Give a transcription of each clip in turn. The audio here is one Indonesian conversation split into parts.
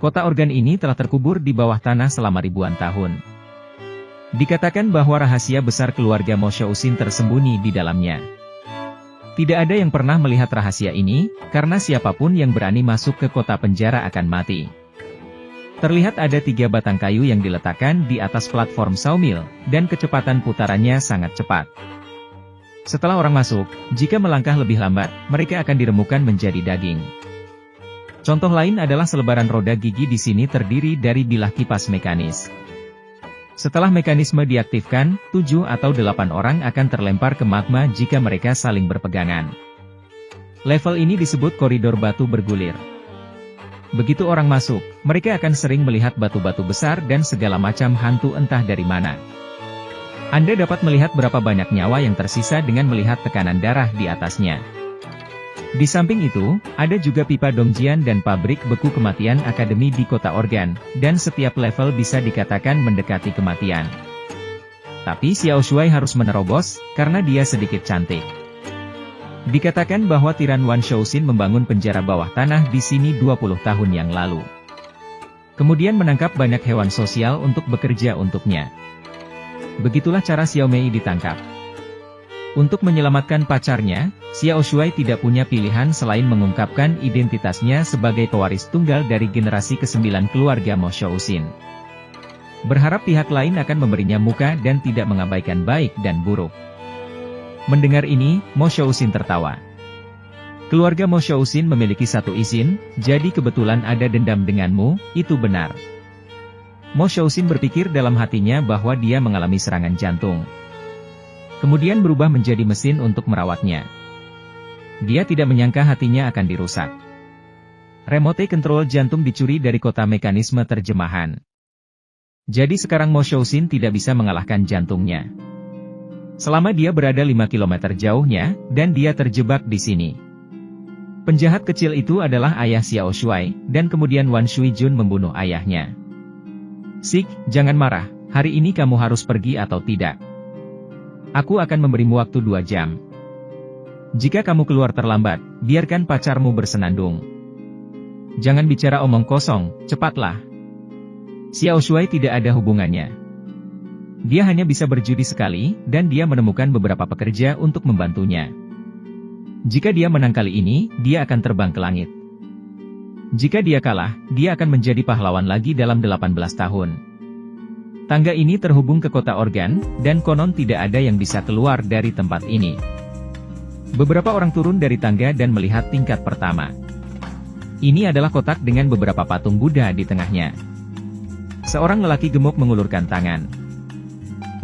Kota organ ini telah terkubur di bawah tanah selama ribuan tahun. Dikatakan bahwa rahasia besar keluarga Moshoushin tersembunyi di dalamnya. Tidak ada yang pernah melihat rahasia ini, karena siapapun yang berani masuk ke kota penjara akan mati. Terlihat ada 3 batang kayu yang diletakkan di atas platform sawmill, dan kecepatan putarannya sangat cepat. Setelah orang masuk, jika melangkah lebih lambat, mereka akan diremukkan menjadi daging. Contoh lain adalah selebaran roda gigi di sini terdiri dari bilah kipas mekanis. Setelah mekanisme diaktifkan, 7 atau 8 orang akan terlempar ke magma jika mereka saling berpegangan. Level ini disebut koridor batu bergulir. Begitu orang masuk, mereka akan sering melihat batu-batu besar dan segala macam hantu entah dari mana. Anda dapat melihat berapa banyak nyawa yang tersisa dengan melihat tekanan darah di atasnya. Di samping itu, ada juga pipa Dongjian dan pabrik beku kematian akademi di kota organ, dan setiap level bisa dikatakan mendekati kematian. Tapi Xiao Shuai harus menerobos, karena dia sedikit cantik. Dikatakan bahwa Tiran Wan Shouxin membangun penjara bawah tanah di sini 20 tahun yang lalu. Kemudian menangkap banyak hewan sosial untuk bekerja untuknya. Begitulah cara Xiao Mei ditangkap. Untuk menyelamatkan pacarnya, Xiao Shuai tidak punya pilihan selain mengungkapkan identitasnya sebagai pewaris tunggal dari generasi ke-9 keluarga Moshoushin. Berharap pihak lain akan memberinya muka dan tidak mengabaikan baik dan buruk. Mendengar ini, Moshoushin tertawa. Keluarga Moshoushin memiliki satu izin, jadi kebetulan ada dendam denganmu, itu benar. Moshoushin berpikir dalam hatinya bahwa dia mengalami serangan jantung. Kemudian berubah menjadi mesin untuk merawatnya. Dia tidak menyangka hatinya akan dirusak. Remote control jantung dicuri dari kota mekanisme terjemahan. Jadi sekarang Moshoushin tidak bisa mengalahkan jantungnya. Selama dia berada 5 km jauhnya, dan dia terjebak di sini. Penjahat kecil itu adalah ayah Xiao Shuai, dan kemudian Wan Shuijun membunuh ayahnya. Sik, jangan marah, hari ini kamu harus pergi atau tidak. Aku akan memberimu waktu 2 jam. Jika kamu keluar terlambat, biarkan pacarmu bersenandung. Jangan bicara omong kosong, cepatlah. Xiao Shuai tidak ada hubungannya. Dia hanya bisa berjudi sekali, dan dia menemukan beberapa pekerja untuk membantunya. Jika dia menang kali ini, dia akan terbang ke langit. Jika dia kalah, dia akan menjadi pahlawan lagi dalam 18 tahun. Tangga ini terhubung ke kota organ, dan konon tidak ada yang bisa keluar dari tempat ini. Beberapa orang turun dari tangga dan melihat tingkat pertama. Ini adalah kotak dengan beberapa patung Buddha di tengahnya. Seorang lelaki gemuk mengulurkan tangan.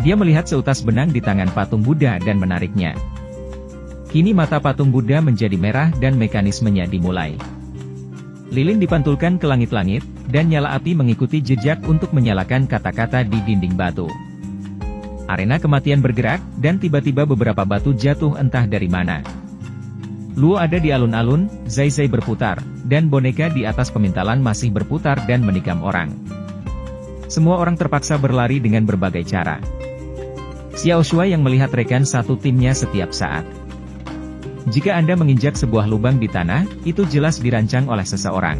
Dia melihat seutas benang di tangan patung Buddha dan menariknya. Kini mata patung Buddha menjadi merah dan mekanismenya dimulai. Lilin dipantulkan ke langit-langit, dan nyala api mengikuti jejak untuk menyalakan kata-kata di dinding batu. Arena kematian bergerak, dan tiba-tiba beberapa batu jatuh entah dari mana. Luo ada di alun-alun, Zai berputar, dan boneka di atas pemintalan masih berputar dan menikam orang. Semua orang terpaksa berlari dengan berbagai cara. Xiao Shuai yang melihat rekan satu timnya setiap saat. Jika Anda menginjak sebuah lubang di tanah, itu jelas dirancang oleh seseorang.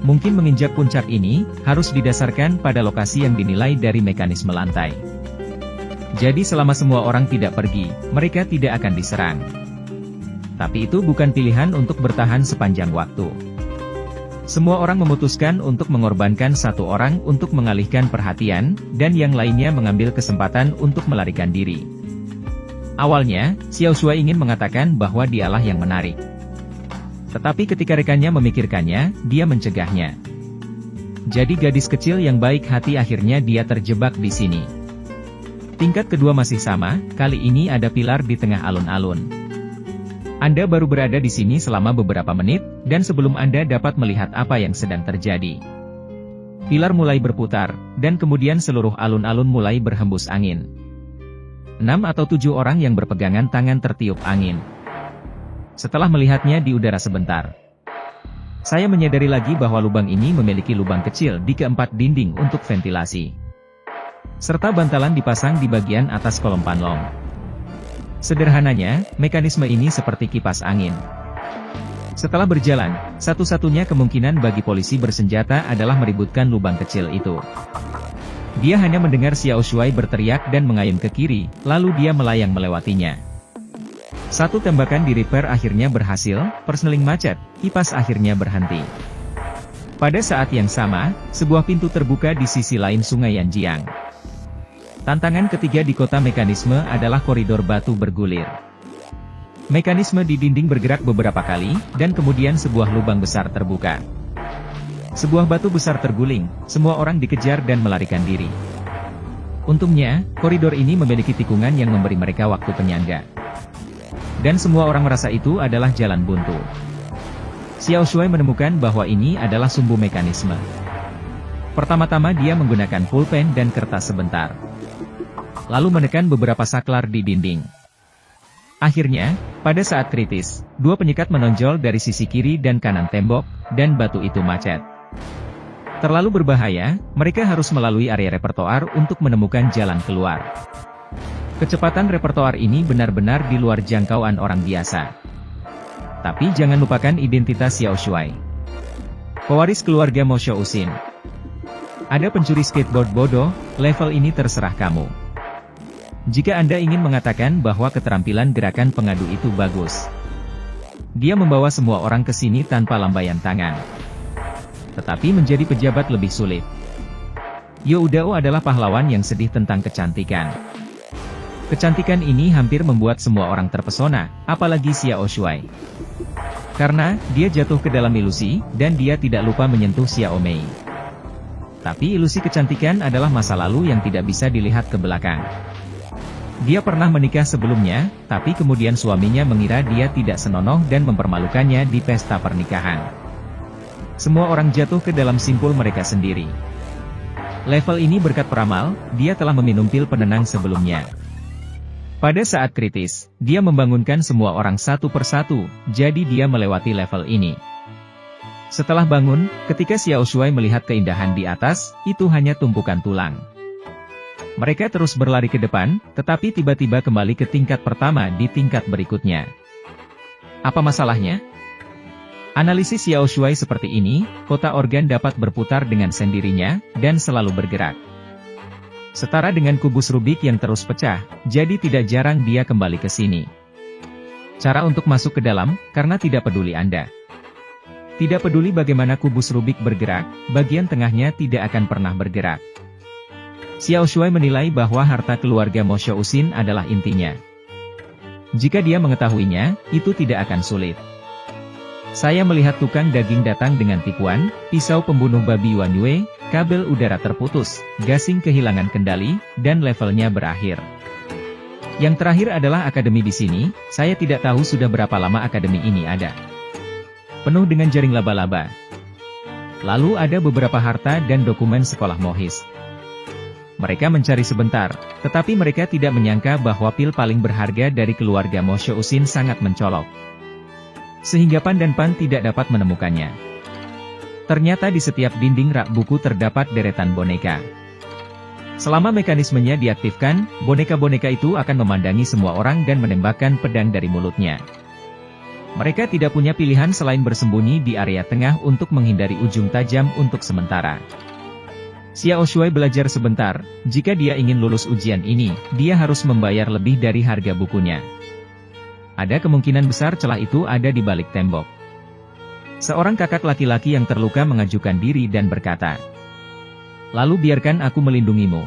Mungkin menginjak puncak ini, harus didasarkan pada lokasi yang dinilai dari mekanisme lantai. Jadi selama semua orang tidak pergi, mereka tidak akan diserang. Tapi itu bukan pilihan untuk bertahan sepanjang waktu. Semua orang memutuskan untuk mengorbankan satu orang untuk mengalihkan perhatian, dan yang lainnya mengambil kesempatan untuk melarikan diri. Awalnya, Xiao Shuai ingin mengatakan bahwa dialah yang menarik. Tetapi ketika rekannya memikirkannya, dia mencegahnya. Jadi gadis kecil yang baik hati akhirnya dia terjebak di sini. Tingkat kedua masih sama, kali ini ada pilar di tengah alun-alun. Anda baru berada di sini selama beberapa menit, dan sebelum Anda dapat melihat apa yang sedang terjadi. Pilar mulai berputar, dan kemudian seluruh alun-alun mulai berhembus angin. 6 atau 7 orang yang berpegangan tangan tertiup angin. Setelah melihatnya di udara sebentar, saya menyadari lagi bahwa lubang ini memiliki lubang kecil di keempat dinding untuk ventilasi. Serta bantalan dipasang di bagian atas kolom panlong. Sederhananya, mekanisme ini seperti kipas angin. Setelah berjalan, satu-satunya kemungkinan bagi polisi bersenjata adalah meributkan lubang kecil itu. Dia hanya mendengar Xiao Shuai berteriak dan mengayun ke kiri, lalu dia melayang melewatinya. Satu tembakan di repair akhirnya berhasil, persneling macet, kipas akhirnya berhenti. Pada saat yang sama, sebuah pintu terbuka di sisi lain Sungai Yanjiang. Tantangan ketiga di kota mekanisme adalah koridor batu bergulir. Mekanisme di dinding bergerak beberapa kali, dan kemudian sebuah lubang besar terbuka. Sebuah batu besar terguling, semua orang dikejar dan melarikan diri. Untungnya, koridor ini memiliki tikungan yang memberi mereka waktu penyangga. Dan semua orang merasa itu adalah jalan buntu. Xiao Shuai menemukan bahwa ini adalah sumbu mekanisme. Pertama-tama dia menggunakan pulpen dan kertas sebentar. Lalu menekan beberapa saklar di dinding. Akhirnya, pada saat kritis, dua penyekat menonjol dari sisi kiri dan kanan tembok, dan batu itu macet. Terlalu berbahaya, mereka harus melalui area repertoar untuk menemukan jalan keluar. Kecepatan repertoar ini benar-benar di luar jangkauan orang biasa. Tapi jangan lupakan identitas Xiao Shuai. Pewaris keluarga Mo Shouxin. Ada pencuri skateboard bodoh, level ini terserah kamu. Jika Anda ingin mengatakan bahwa keterampilan gerakan pengadu itu bagus, dia membawa semua orang ke sini tanpa lambaian tangan. Tetapi menjadi pejabat lebih sulit. Yo Udao adalah pahlawan yang sedih tentang kecantikan. Kecantikan ini hampir membuat semua orang terpesona, apalagi Xiao Shuai. Karena, dia jatuh ke dalam ilusi, dan dia tidak lupa menyentuh Xiao Mei. Tapi ilusi kecantikan adalah masa lalu yang tidak bisa dilihat ke belakang. Dia pernah menikah sebelumnya, tapi kemudian suaminya mengira dia tidak senonoh dan mempermalukannya di pesta pernikahan. Semua orang jatuh ke dalam simpul mereka sendiri. Level ini berkat peramal, dia telah meminum pil penenang sebelumnya. Pada saat kritis, dia membangunkan semua orang satu persatu, jadi dia melewati level ini. Setelah bangun, ketika Xiao Shuai melihat keindahan di atas, itu hanya tumpukan tulang. Mereka terus berlari ke depan, tetapi tiba-tiba kembali ke tingkat pertama di tingkat berikutnya. Apa masalahnya? Analisis Xiao Shuai seperti ini, kota organ dapat berputar dengan sendirinya, dan selalu bergerak. Setara dengan kubus Rubik yang terus pecah, jadi tidak jarang dia kembali ke sini. Cara untuk masuk ke dalam, karena tidak peduli Anda. Tidak peduli bagaimana kubus Rubik bergerak, bagian tengahnya tidak akan pernah bergerak. Xiao Shuai menilai bahwa harta keluarga Mo Shouxin adalah intinya. Jika dia mengetahuinya, itu tidak akan sulit. Saya melihat tukang daging datang dengan tipuan, pisau pembunuh babi Yuan Yue, kabel udara terputus, gasing kehilangan kendali, dan levelnya berakhir. Yang terakhir adalah akademi di sini, saya tidak tahu sudah berapa lama akademi ini ada. Penuh dengan jaring laba-laba. Lalu ada beberapa harta dan dokumen sekolah Mohis. Mereka mencari sebentar, tetapi mereka tidak menyangka bahwa pil paling berharga dari keluarga Mo Shouxin sangat mencolok. Sehingga Pan dan Pan tidak dapat menemukannya. Ternyata di setiap dinding rak buku terdapat deretan boneka. Selama mekanismenya diaktifkan, boneka-boneka itu akan memandangi semua orang dan menembakkan pedang dari mulutnya. Mereka tidak punya pilihan selain bersembunyi di area tengah untuk menghindari ujung tajam untuk sementara. Xiao Shuai belajar sebentar, jika dia ingin lulus ujian ini, dia harus membayar lebih dari harga bukunya. Ada kemungkinan besar celah itu ada di balik tembok. Seorang kakak laki-laki yang terluka mengajukan diri dan berkata, "Lalu biarkan aku melindungimu."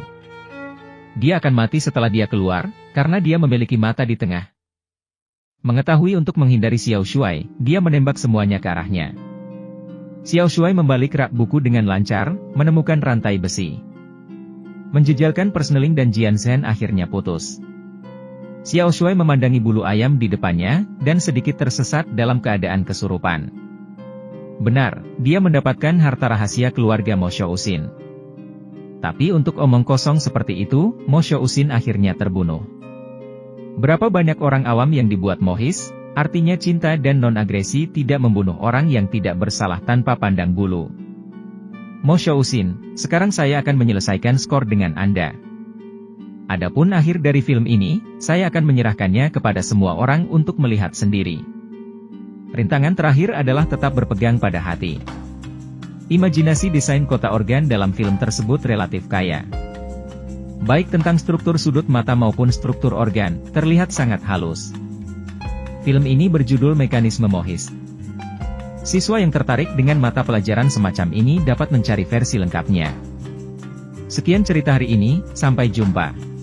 Dia akan mati setelah dia keluar, karena dia memiliki mata di tengah. Mengetahui untuk menghindari Xiao Shuai, dia menembak semuanya ke arahnya. Xiao Shuai membalik rak buku dengan lancar, menemukan rantai besi. Menjejalkan persneling dan Jianzhen akhirnya putus. Xiao Shuai memandangi bulu ayam di depannya, dan sedikit tersesat dalam keadaan kesurupan. Benar, dia mendapatkan harta rahasia keluarga Mo Shouxin. Tapi untuk omong kosong seperti itu, Mo Shouxin akhirnya terbunuh. Berapa banyak orang awam yang dibuat mohis, artinya cinta dan non-agresi tidak membunuh orang yang tidak bersalah tanpa pandang bulu. Mo Shouxin, sekarang saya akan menyelesaikan skor dengan Anda. Adapun akhir dari film ini, saya akan menyerahkannya kepada semua orang untuk melihat sendiri. Rintangan terakhir adalah tetap berpegang pada hati. Imajinasi desain kota organ dalam film tersebut relatif kaya. Baik tentang struktur sudut mata maupun struktur organ, terlihat sangat halus. Film ini berjudul Mekanisme Mohis. Siswa yang tertarik dengan mata pelajaran semacam ini dapat mencari versi lengkapnya. Sekian cerita hari ini, sampai jumpa.